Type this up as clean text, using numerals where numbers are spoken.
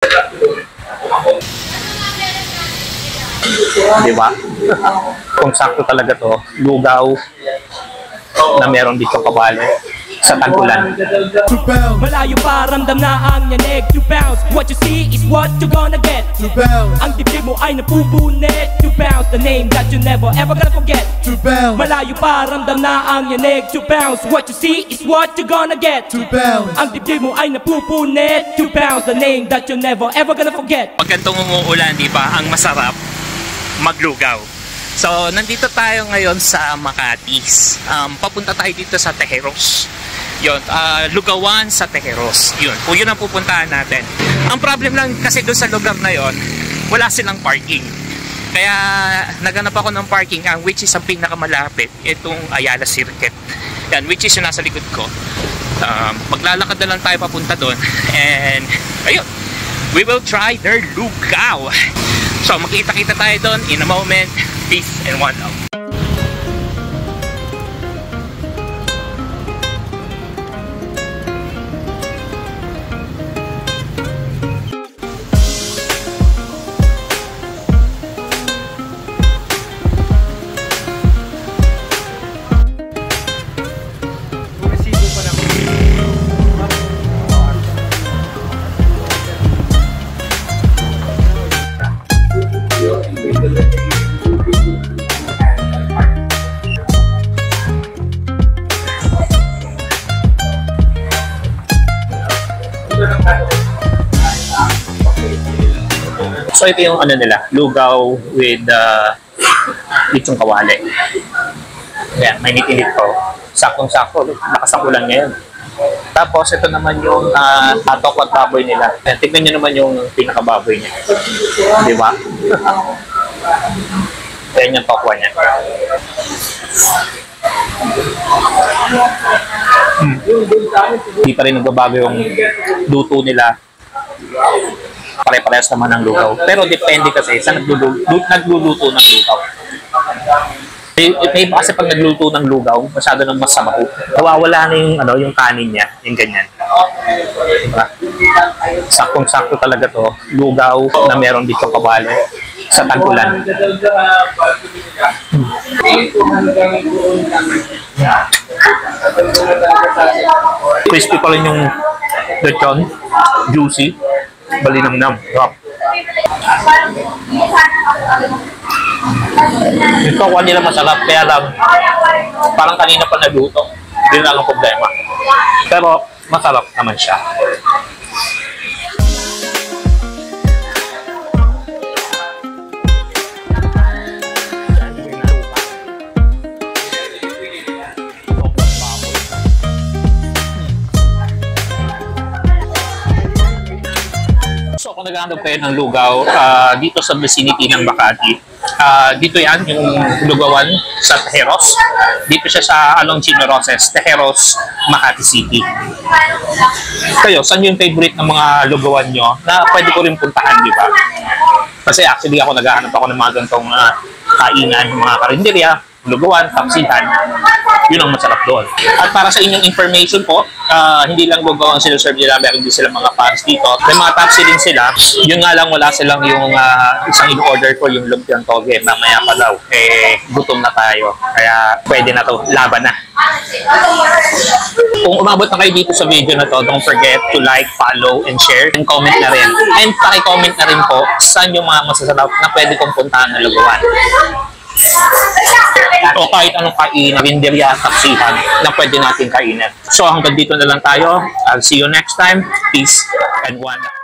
Di ba? Kung sakto talaga to, lugaw na meron dito kabale sa tag-ulan. Malayo pa, ramdam na ang yanig. 2 pounds, what you see is what you gonna get. 2 pounds, ang dibdib mo ay napubunit. 2 pounds, the name that you never ever gonna forget. 2 pounds, malayo pa, ramdam na ang yanig. 2 pounds, what you see is what you gonna get. 2 pounds, ang dibdib mo ay napupunit. 2 pounds, the name that you never ever gonna forget. Pag gantong umuulan, di ba, ang masarap maglugaw. So, nandito tayo ngayon sa Makati. Papunta tayo dito sa Tejeros. Yun, lugawan sa Tejeros. Yun, kung yun ang pupuntahan natin. Ang problem lang kasi doon sa lugar na yon, wala silang parking. Kaya naganap ako ng parking, which is ang pinakamalapit, itong Ayala Circuit. Yan, which is yung nasa likod ko. Maglalakad na lang tayo papunta doon. And, ayun, we will try their lugaw. So, makita-kita tayo doon in a moment. Peace and one love. So ito yung ano nila, lugaw with litsong kawali. Ayan, may init ko. Saktong-sakto, nakasakulan ngayon. Tapos ito naman yung tokwa at baboy nila. Ayan, tignan nyo naman yung pinakababoy niya. Di ba? Ayan yung tokwa niya. Hindi pa rin nagbabago yung luto nila. Pare-parehas naman ng lugaw. Pero depende kasi sa nagluluto ng lugaw. May iba kasi pag nagluto ng lugaw, masyado nang masabaw. Nawawala na yung kanin niya, yung ganyan. Diba? Saktong-sakto talaga to, lugaw na meron dito kabale sa tag-ulan. Crispy pa rin yung lechon, juicy. Balinamnam. Wow. Yung tokwa nila masarap, kaya lang parang kanina pa nagluto. Yun lang ang problema. Pero masarap naman siya. So kung naghahanap kayo ng lugaw dito sa vicinity ng Makati, dito yan yung lugawan sa Tejeros. Dito siya sa along Chino Roses, Tejeros, Makati City. Kayo, saan yung favorite ng mga lugawan nyo na pwede ko rin puntahan, di ba? Kasi actually ako naghahanap ako ng mga ganitong kainan, mga karinderya, lugawan, tapsihan. Yun ang masarap doon. At para sa inyong information po, hindi lang lugaw ang sinaserve nila, meron din sila mga fans dito. May mga tapsi din sila. Yun nga lang, wala silang yung isang in-order ko, yung lumpiang toge. Mamaya pa daw, gutom na tayo. Kaya pwede na to, laban na. Kung umabot na kayo dito sa video na to, don't forget to like, follow, and share, and comment na rin. And paki-comment na rin po saan yung mga masasarap na pwede kong puntahan na lugawan. O kahit anong kainan, rinderya, tapsihan na pwede natin kainin. So hanggang dito na lang tayo. I'll see you next time. Peace and one.